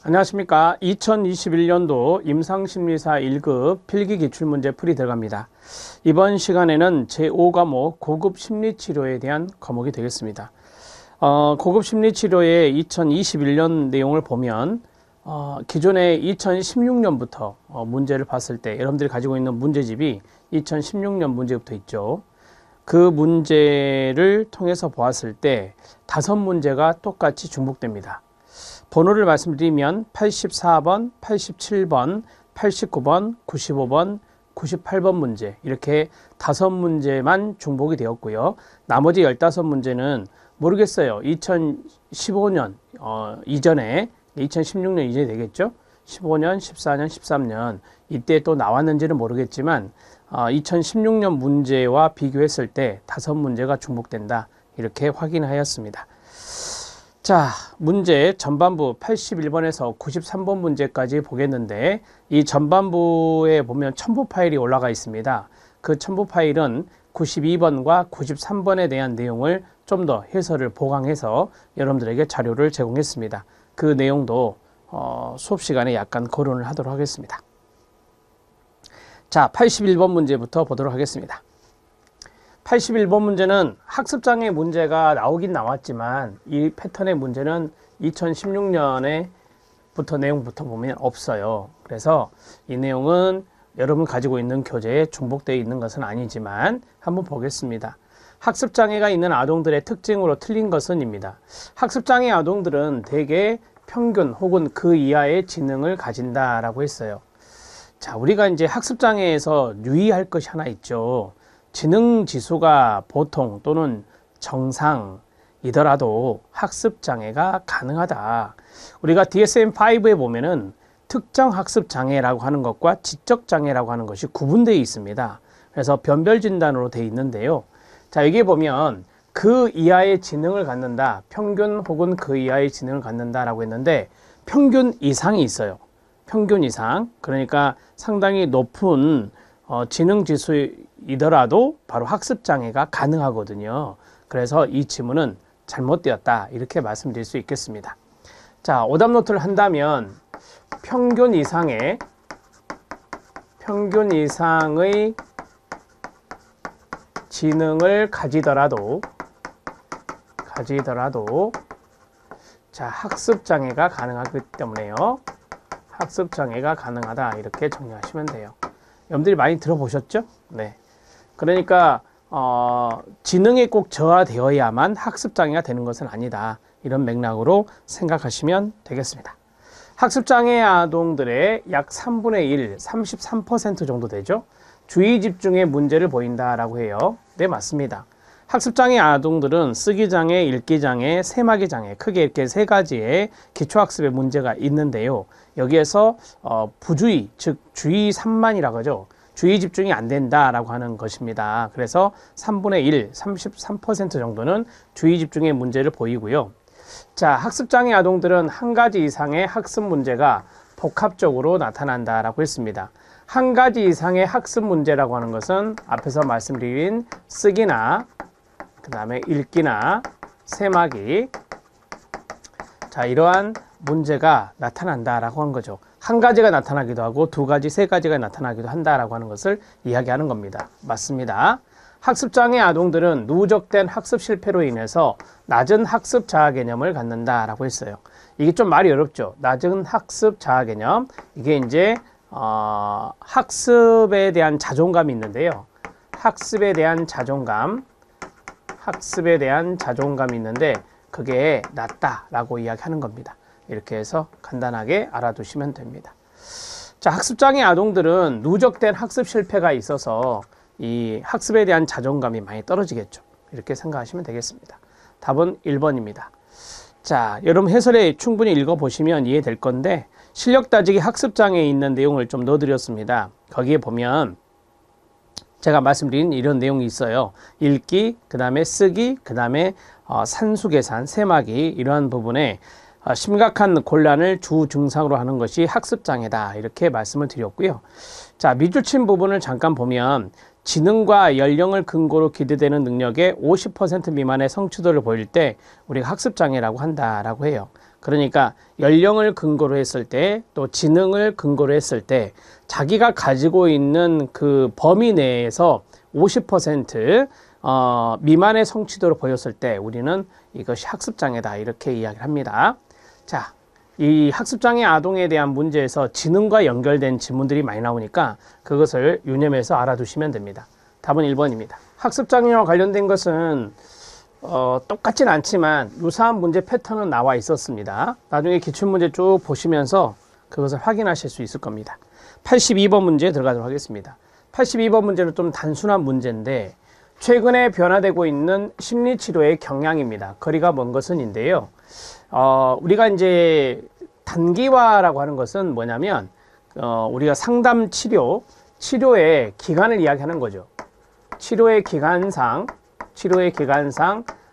안녕하십니까. 2021년도 임상심리사 1급 필기기출문제 풀이 들어갑니다. 이번 시간에는 제5과목 고급심리치료에 대한 과목이 되겠습니다. 고급심리치료의 2021년 내용을 보면 기존에 2016년부터 문제를 봤을 때 여러분들이 가지고 있는 문제집이 2016년 문제부터 있죠. 그 문제를 통해서 보았을 때 5문제가 똑같이 중복됩니다. 번호를 말씀드리면 84번, 87번, 89번, 95번, 98번 문제 이렇게 5문제만 중복이 되었고요. 나머지 15문제는 모르겠어요. 2015년 이전에 2016년 이전이 되겠죠. 15년, 14년, 13년 이때 또 나왔는지는 모르겠지만 2016년 문제와 비교했을 때 5문제가 중복된다 이렇게 확인하였습니다. 자, 문제 전반부 81번에서 93번 문제까지 보겠는데 이 전반부에 보면 첨부 파일이 올라가 있습니다. 그 첨부 파일은 92번과 93번에 대한 내용을 좀 더 해설을 보강해서 여러분들에게 자료를 제공했습니다. 그 내용도 수업 시간에 약간 거론을 하도록 하겠습니다. 자, 81번 문제부터 보도록 하겠습니다. 81번 문제는 학습장애 문제가 나오긴 나왔지만 이 패턴의 문제는 2016년에부터 내용부터 보면 없어요. 그래서 이 내용은 여러분 가지고 있는 교재에 중복되어 있는 것은 아니지만 한번 보겠습니다. 학습장애가 있는 아동들의 특징으로 틀린 것은입니다. 학습장애 아동들은 대개 평균 혹은 그 이하의 지능을 가진다라고 했어요. 자, 우리가 이제 학습장애에서 유의할 것이 하나 있죠. 지능지수가 보통 또는 정상이더라도 학습장애가 가능하다. 우리가 DSM-5에 보면은 특정 학습장애라고 하는 것과 지적장애라고 하는 것이 구분되어 있습니다. 그래서 변별진단으로 되어 있는데요. 자, 여기에 보면 그 이하의 지능을 갖는다. 평균 혹은 그 이하의 지능을 갖는다라고 했는데 평균 이상이 있어요. 평균 이상. 그러니까 상당히 높은 지능지수이더라도 바로 학습장애가 가능하거든요. 그래서 이 지문은 잘못되었다 이렇게 말씀드릴 수 있겠습니다. 자, 오답 노트를 한다면 평균 이상의 지능을 가지더라도 자, 학습장애가 가능하기 때문에요. 학습장애가 가능하다 이렇게 정리하시면 돼요. 여러분들이 많이 들어보셨죠? 네. 그러니까 지능이 꼭 저하되어야만 학습장애가 되는 것은 아니다. 이런 맥락으로 생각하시면 되겠습니다. 학습장애 아동들의 약 3분의 1, 33% 정도 되죠. 주의집중에 문제를 보인다라고 해요. 네, 맞습니다. 학습장애 아동들은 쓰기장애, 읽기장애, 세마기장애 크게 이렇게 3가지의 기초학습에 문제가 있는데요. 여기에서 부주의, 즉 주의 산만이라고 하죠. 주의 집중이 안 된다라고 하는 것입니다. 그래서 3분의 1, 33% 정도는 주의 집중의 문제를 보이고요. 자, 학습장애 아동들은 한 가지 이상의 학습 문제가 복합적으로 나타난다라고 했습니다. 한 가지 이상의 학습 문제라고 하는 것은 앞에서 말씀드린 쓰기나 그 다음에 읽기나 세마기, 자, 이러한 문제가 나타난다라고 하는 거죠. 한 가지가 나타나기도 하고 2가지, 3가지가 나타나기도 한다라고 하는 것을 이야기하는 겁니다. 맞습니다. 학습장애 아동들은 누적된 학습 실패로 인해서 낮은 학습 자아 개념을 갖는다라고 했어요. 이게 좀 말이 어렵죠. 낮은 학습 자아 개념. 이게 이제 학습에 대한 자존감이 있는데요. 학습에 대한 자존감이 있는데 그게 낮다라고 이야기하는 겁니다. 이렇게 해서 간단하게 알아두시면 됩니다. 자, 학습장애 아동들은 누적된 학습 실패가 있어서 이 학습에 대한 자존감이 많이 떨어지겠죠. 이렇게 생각하시면 되겠습니다. 답은 1번입니다. 자, 여러분 해설에 충분히 읽어보시면 이해될 건데 실력 따지기 학습장애에 있는 내용을 좀 넣어드렸습니다. 거기에 보면 제가 말씀드린 이런 내용이 있어요. 읽기, 그 다음에 쓰기, 그 다음에 산수계산, 세마기 이러한 부분에 심각한 곤란을 주 증상으로 하는 것이 학습장애다 이렇게 말씀을 드렸고요. 자, 밑줄친 부분을 잠깐 보면 지능과 연령을 근거로 기대되는 능력의 50% 미만의 성취도를 보일 때 우리가 학습장애라고 한다라고 해요. 그러니까 연령을 근거로 했을 때 또 지능을 근거로 했을 때 자기가 가지고 있는 그 범위 내에서 50% 미만의 성취도를 보였을 때 우리는 이것이 학습장애다 이렇게 이야기를 합니다. 자, 이 학습장애 아동에 대한 문제에서 지능과 연결된 지문들이 많이 나오니까 그것을 유념해서 알아두시면 됩니다. 답은 1번입니다. 학습장애와 관련된 것은 똑같진 않지만 유사한 문제 패턴은 나와 있었습니다. 나중에 기출문제 쭉 보시면서 그것을 확인하실 수 있을 겁니다. 82번 문제 들어가도록 하겠습니다. 82번 문제는 좀 단순한 문제인데 최근에 변화되고 있는 심리치료의 경향입니다. 거리가 먼 것은인데요. 우리가 이제 단기화라고 하는 것은 뭐냐면 우리가 상담 치료의 기간을 이야기하는 거죠. 치료의 기간상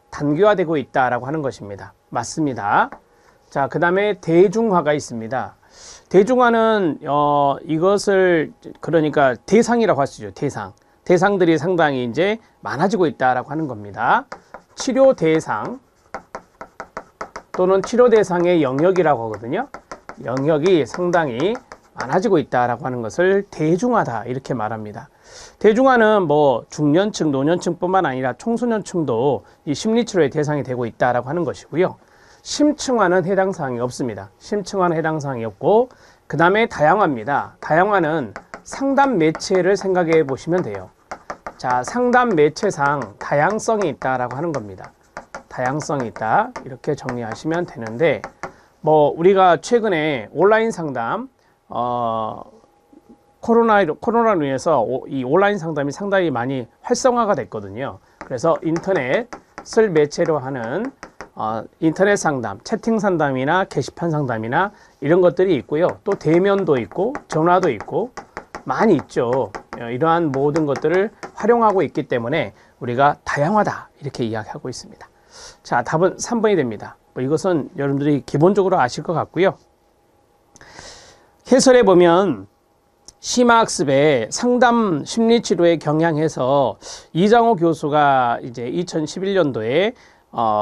단기화되고 있다라고 하는 것입니다. 맞습니다. 자, 그 다음에 대중화가 있습니다. 대중화는 이것을 그러니까 대상이라고 할 수 있죠. 대상들이 상당히 이제 많아지고 있다라고 하는 겁니다. 치료 대상 또는 치료 대상의 영역이라고 하거든요. 영역이 상당히 많아지고 있다라고 하는 것을 대중화다 이렇게 말합니다. 대중화는 뭐 중년층, 노년층뿐만 아니라 청소년층도 이 심리치료의 대상이 되고 있다라고 하는 것이고요. 심층화는 해당 사항이 없습니다. 심층화는 해당 사항이 없고 그 다음에 다양화입니다. 다양화는 상담 매체를 생각해 보시면 돼요. 자, 상담 매체상 다양성이 있다라고 하는 겁니다. 다양성이 있다 이렇게 정리하시면 되는데 뭐 우리가 최근에 온라인 상담 코로나로 인해서 이 온라인 상담이 상당히 많이 활성화가 됐거든요. 그래서 인터넷을 매체로 하는 인터넷 상담, 채팅 상담이나 게시판 상담이나 이런 것들이 있고요. 또 대면도 있고 전화도 있고 많이 있죠. 이러한 모든 것들을 활용하고 있기 때문에 우리가 다양하다 이렇게 이야기하고 있습니다. 자, 답은 3번이 됩니다. 이것은 여러분들이 기본적으로 아실 것 같고요. 해설해 보면 심화학습의 상담 심리치료에 경향해서 이장호 교수가 이제 2011년도에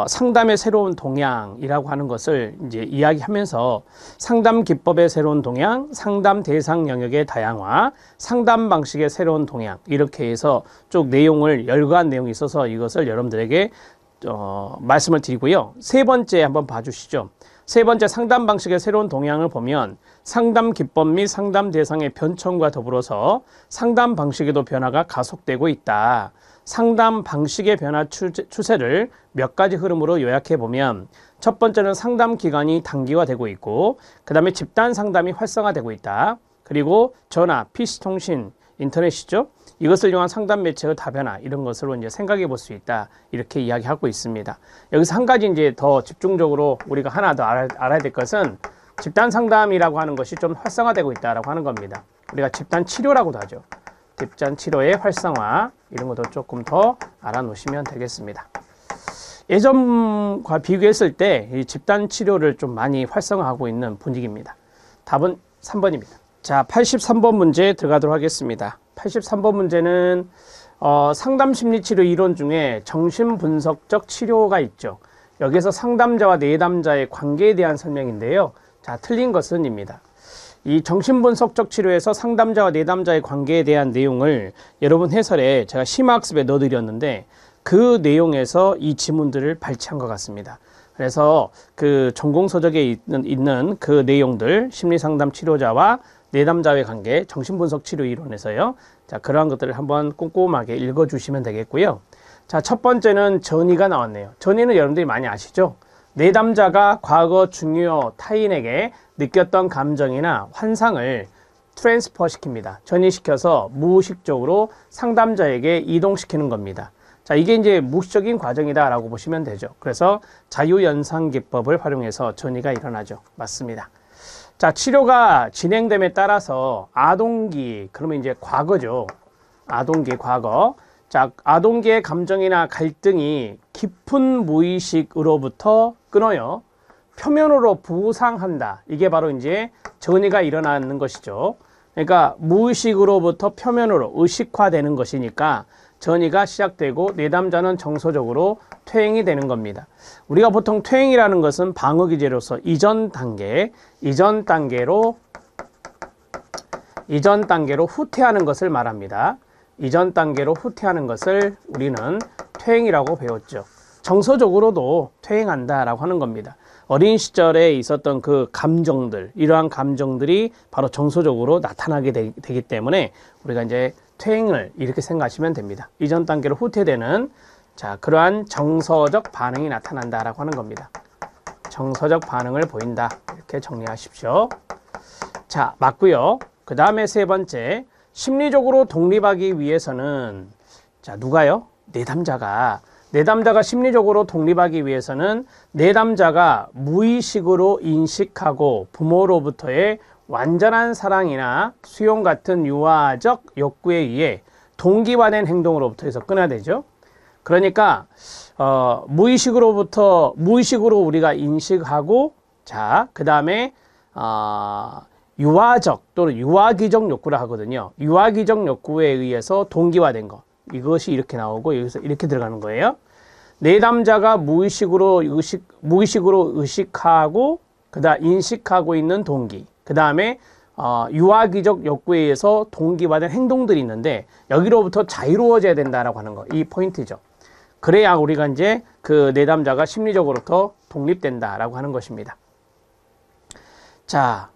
상담의 새로운 동향이라고 하는 것을 이제 이야기하면서 상담 기법의 새로운 동향, 상담 대상 영역의 다양화, 상담 방식의 새로운 동향 이렇게 해서 쭉 내용을 열거한 내용이 있어서 이것을 여러분들에게 말씀을 드리고요. 세 번째 한번 봐주시죠. 세 번째 상담 방식의 새로운 동향을 보면 상담 기법 및 상담 대상의 변천과 더불어서 상담 방식에도 변화가 가속되고 있다. 상담 방식의 변화 추세를 몇 가지 흐름으로 요약해 보면 첫 번째는 상담 기간이 단기화되고 있고 그 다음에 집단 상담이 활성화되고 있다. 그리고 전화, PC통신, 인터넷이죠. 이것을 이용한 상담 매체의 다변화 이런 것으로 이제 생각해 볼 수 있다. 이렇게 이야기하고 있습니다. 여기서 한 가지 이제 더 집중적으로 우리가 하나 더 알아야 될 것은 집단 상담이라고 하는 것이 좀 활성화되고 있다라고 하는 겁니다. 우리가 집단 치료라고도 하죠. 집단 치료의 활성화 이런 것도 조금 더 알아놓으시면 되겠습니다. 예전과 비교했을 때 이 집단 치료를 좀 많이 활성화하고 있는 분위기입니다. 답은 3번입니다. 자, 83번 문제 들어가도록 하겠습니다. 83번 문제는 상담 심리치료 이론 중에 정신분석적 치료가 있죠. 여기서 상담자와 내담자의 관계에 대한 설명인데요. 자, 틀린 것은입니다. 이 정신분석적 치료에서 상담자와 내담자의 관계에 대한 내용을 여러분 해설에 제가 심화학습에 넣어드렸는데 그 내용에서 이 지문들을 발췌한 것 같습니다. 그래서 그 전공서적에 있는 그 내용들 심리상담 치료자와 내담자의 관계 정신분석 치료 이론에서요. 자, 그러한 것들을 한번 꼼꼼하게 읽어주시면 되겠고요. 자, 첫 번째는 전이가 나왔네요. 전이는 여러분들이 많이 아시죠? 내담자가 과거 중요 타인에게 느꼈던 감정이나 환상을 트랜스퍼 시킵니다. 전이시켜서 무의식적으로 상담자에게 이동시키는 겁니다. 자, 이게 이제 무의식적인 과정이다라고 보시면 되죠. 그래서 자유연상기법을 활용해서 전이가 일어나죠. 맞습니다. 자, 치료가 진행됨에 따라서 아동기, 그러면 이제 과거죠. 아동기, 과거. 자, 아동기의 감정이나 갈등이 깊은 무의식으로부터 끊어요. 표면으로 부상한다. 이게 바로 이제 전이가 일어나는 것이죠. 그러니까 무의식으로부터 표면으로 의식화되는 것이니까 전이가 시작되고 내담자는 정서적으로 퇴행이 되는 겁니다. 우리가 보통 퇴행이라는 것은 방어 기제로서 이전 단계로 후퇴하는 것을 말합니다. 이전 단계로 후퇴하는 것을 우리는 퇴행이라고 배웠죠. 정서적으로도 퇴행한다라고 하는 겁니다. 어린 시절에 있었던 그 감정들, 이러한 감정들이 바로 정서적으로 나타나게 되기 때문에 우리가 이제 퇴행을 이렇게 생각하시면 됩니다. 이전 단계로 후퇴되는 그러한 정서적 반응이 나타난다라고 하는 겁니다. 정서적 반응을 보인다. 이렇게 정리하십시오. 자, 맞고요. 그 다음에 세 번째, 심리적으로 독립하기 위해서는 누가요? 내담자가 심리적으로 독립하기 위해서는 내담자가 무의식으로 인식하고 부모로부터의 완전한 사랑이나 수용 같은 유아적 욕구에 의해 동기화된 행동으로부터해서 끊어야 되죠. 그러니까 무의식으로 우리가 인식하고 그 다음에 유아적 또는 유아기적 욕구라 하거든요. 유아기적 욕구에 의해서 동기화된 거. 이것이 이렇게 나오고 여기서 이렇게 들어가는 거예요. 내담자가 무의식으로 의식하고 그다음 인식하고 있는 동기. 그 다음에 유아기적 욕구에 의해서 동기화된 행동들이 있는데 여기로부터 자유로워져야 된다라고 하는 거. 이 포인트죠. 그래야 우리가 이제 그 내담자가 심리적으로부터 독립된다라고 하는 것입니다. 자,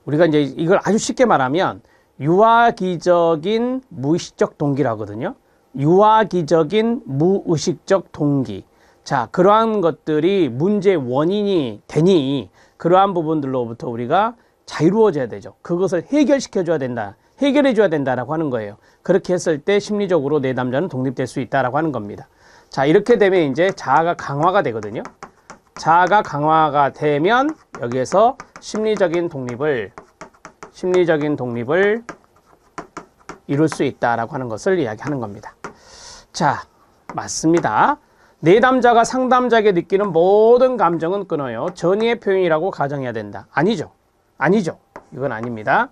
우리가 이제 이걸 아주 쉽게 말하면 유아기적인 무의식적 동기라거든요. 유아기적인 무의식적 동기. 자, 그러한 것들이 문제의 원인이 되니 그러한 부분들로부터 우리가 자유로워져야 되죠. 그것을 해결시켜줘야 된다. 해결해줘야 된다라고 하는 거예요. 그렇게 했을 때 심리적으로 내담자는 독립될 수 있다라고 하는 겁니다. 자, 이렇게 되면 이제 자아가 강화가 되거든요. 자아가 강화가 되면 여기에서 심리적인 독립을 이룰 수 있다라고 하는 것을 이야기하는 겁니다. 자, 맞습니다. 내담자가 상담자에게 느끼는 모든 감정은 끊어요. 전이의 표현이라고 가정해야 된다. 아니죠. 이건 아닙니다.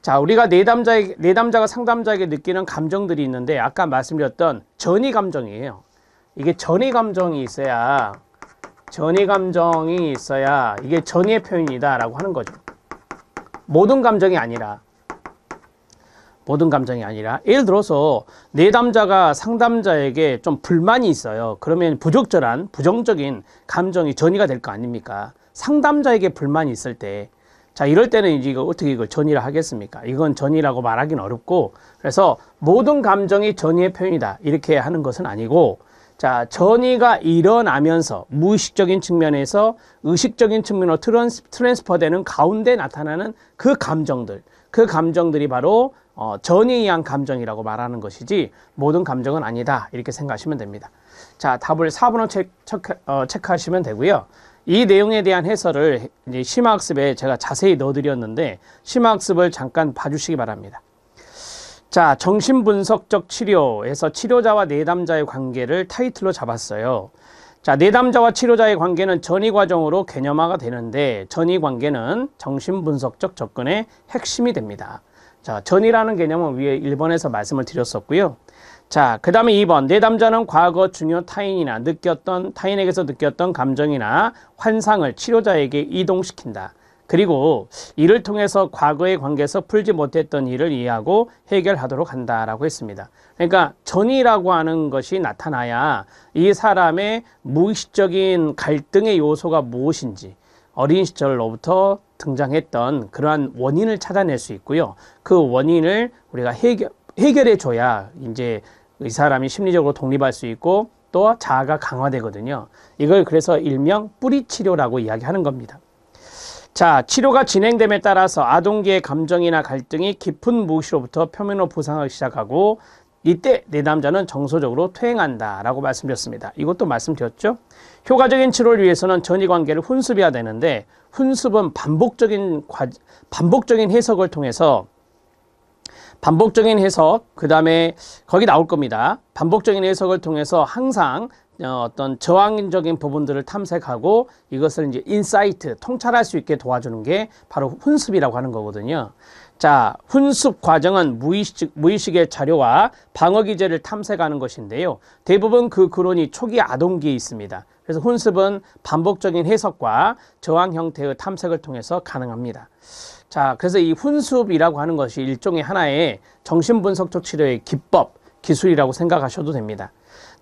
자, 우리가 내담자가 상담자에게 느끼는 감정들이 있는데 아까 말씀드렸던 전이 감정이에요. 이게 전이 감정이 있어야 이게 전이의 표현이다라고 하는 거죠. 모든 감정이 아니라 예를 들어서 내담자가 상담자에게 좀 불만이 있어요. 그러면 부정적인 감정이 전이가 될 거 아닙니까? 상담자에게 불만이 있을 때 이럴 때는 이제 어떻게 이걸 전이라 하겠습니까? 이건 전이라고 말하기는 어렵고, 그래서 모든 감정이 전이의 표현이다 이렇게 하는 것은 아니고, 전이가 일어나면서 무의식적인 측면에서 의식적인 측면으로 트랜스퍼되는 가운데 나타나는 그 감정들이 바로 전이에 의한 감정이라고 말하는 것이지 모든 감정은 아니다 이렇게 생각하시면 됩니다. 자, 답을 4번으로 체크하시면 되고요. 이 내용에 대한 해설을 이제 심화학습에 제가 자세히 넣어드렸는데 심화학습을 잠깐 봐주시기 바랍니다. 자, 정신분석적 치료에서 치료자와 내담자의 관계를 타이틀로 잡았어요. 자, 내담자와 치료자의 관계는 전이 과정으로 개념화가 되는데 전이 관계는 정신분석적 접근의 핵심이 됩니다. 자, 전이라는 개념은 위에 1번에서 말씀을 드렸었고요. 자, 그 다음에 2번, 내담자는 과거 중요 타인에게서 느꼈던 감정이나 환상을 치료자에게 이동시킨다. 그리고 이를 통해서 과거의 관계에서 풀지 못했던 일을 이해하고 해결하도록 한다라고 했습니다. 그러니까 전이라고 하는 것이 나타나야 이 사람의 무의식적인 갈등의 요소가 무엇인지 어린 시절로부터 등장했던 그러한 원인을 찾아낼 수 있고요. 그 원인을 우리가 해결해 줘야 이제 이 사람이 심리적으로 독립할 수 있고 또 자아가 강화되거든요. 이걸 그래서 일명 뿌리치료라고 이야기하는 겁니다. 자, 치료가 진행됨에 따라서 아동기의 감정이나 갈등이 깊은 무의식으로부터 표면으로 부상하기 시작하고 이때 내담자는 정서적으로 퇴행한다 라고 말씀드렸습니다. 이것도 말씀드렸죠. 효과적인 치료를 위해서는 전이관계를 훈습해야 되는데 훈습은 반복적인 해석을 통해서 그 다음에 거기 나올 겁니다. 반복적인 해석을 통해서 항상 어떤 저항적인 부분들을 탐색하고 이것을 이제 인사이트, 통찰할 수 있게 도와주는 게 바로 훈습이라고 하는 거거든요. 자, 훈습 과정은 무의식의 자료와 방어 기제를 탐색하는 것인데요. 대부분 그 근원이 초기 아동기에 있습니다. 그래서 훈습은 반복적인 해석과 저항 형태의 탐색을 통해서 가능합니다. 자, 그래서 이 훈습이라고 하는 것이 일종의 하나의 정신분석적 치료의 기법, 기술이라고 생각하셔도 됩니다.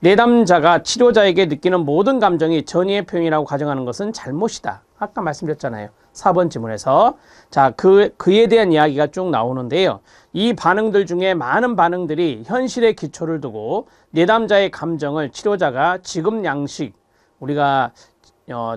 내담자가 치료자에게 느끼는 모든 감정이 전이의 표현이라고 가정하는 것은 잘못이다. 아까 말씀드렸잖아요. 4번 지문에서. 자, 그에 대한 이야기가 쭉 나오는데요. 이 반응들 중에 많은 반응들이 현실의 기초를 두고 내담자의 감정을 치료자가 지금 양식, 우리가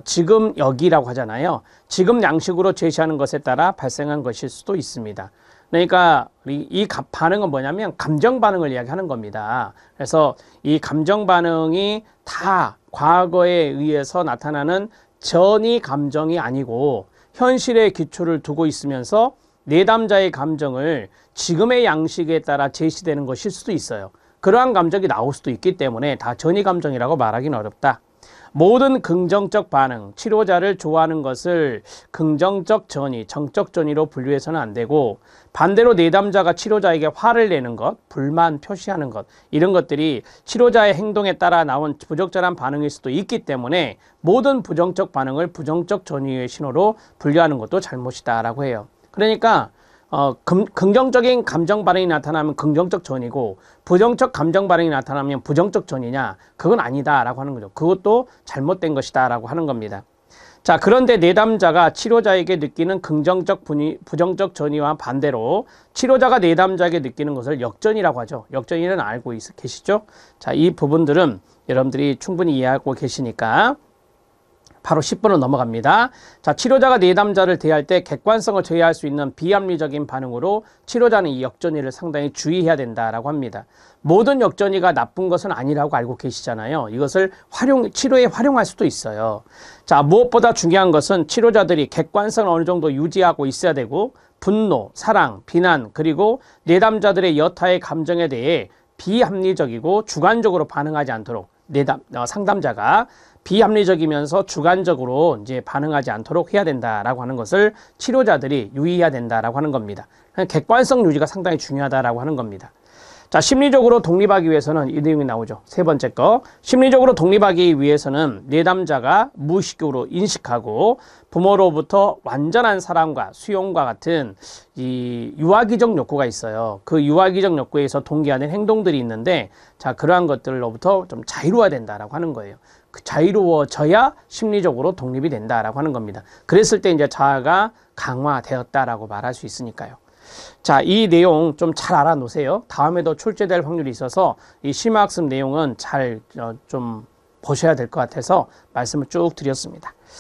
지금 여기라고 하잖아요. 지금 양식으로 제시하는 것에 따라 발생한 것일 수도 있습니다. 그러니까 이 반응은 뭐냐면 감정 반응을 이야기하는 겁니다. 그래서 이 감정 반응이 다 과거에 의해서 나타나는 전이 감정이 아니고 현실의 기초를 두고 있으면서 내담자의 감정을 지금의 양식에 따라 제시되는 것일 수도 있어요. 그러한 감정이 나올 수도 있기 때문에 다 전이 감정이라고 말하기는 어렵다. 모든 긍정적 반응, 치료자를 좋아하는 것을 긍정적 전이, 정적 전이로 분류해서는 안 되고 반대로 내담자가 치료자에게 화를 내는 것, 불만 표시하는 것 이런 것들이 치료자의 행동에 따라 나온 부적절한 반응일 수도 있기 때문에 모든 부정적 반응을 부정적 전이의 신호로 분류하는 것도 잘못이다라고 해요. 그러니까 긍정적인 감정 반응이 나타나면 긍정적 전이고 부정적 감정 반응이 나타나면 부정적 전이냐? 그건 아니다라고 하는 거죠. 그것도 잘못된 것이다라고 하는 겁니다. 자, 그런데 내담자가 치료자에게 느끼는 부정적 전이와 반대로 치료자가 내담자에게 느끼는 것을 역전이라고 하죠. 역전이는 알고 계시죠? 자, 이 부분들은 여러분들이 충분히 이해하고 계시니까 바로 10번으로 넘어갑니다. 자, 치료자가 내담자를 대할 때 객관성을 저해할 수 있는 비합리적인 반응으로 치료자는 이 역전이를 상당히 주의해야 된다라고 합니다. 모든 역전이가 나쁜 것은 아니라고 알고 계시잖아요. 이것을 치료에 활용할 수도 있어요. 자, 무엇보다 중요한 것은 치료자들이 객관성을 어느 정도 유지하고 있어야 되고 분노, 사랑, 비난 그리고 내담자들의 여타의 감정에 대해 비합리적이고 주관적으로 반응하지 않도록 상담자가 비합리적이면서 주관적으로 이제 반응하지 않도록 해야 된다라고 하는 것을 치료자들이 유의해야 된다라고 하는 겁니다. 객관성 유지가 상당히 중요하다라고 하는 겁니다. 자, 심리적으로 독립하기 위해서는 이 내용이 나오죠. 세 번째 거. 심리적으로 독립하기 위해서는 내담자가 무의식적으로 인식하고 부모로부터 완전한 사랑과 수용과 같은 이 유아기적 욕구가 있어요. 그 유아기적 욕구에서 동기화된 행동들이 있는데 자, 그러한 것들로부터 좀 자유로워야 된다라고 하는 거예요. 그 자유로워져야 심리적으로 독립이 된다라고 하는 겁니다. 그랬을 때 이제 자아가 강화되었다라고 말할 수 있으니까요. 자, 이 내용 좀 잘 알아놓으세요. 다음에도 출제될 확률이 있어서 이 심화학습 내용은 잘 좀 보셔야 될 것 같아서 말씀을 쭉 드렸습니다.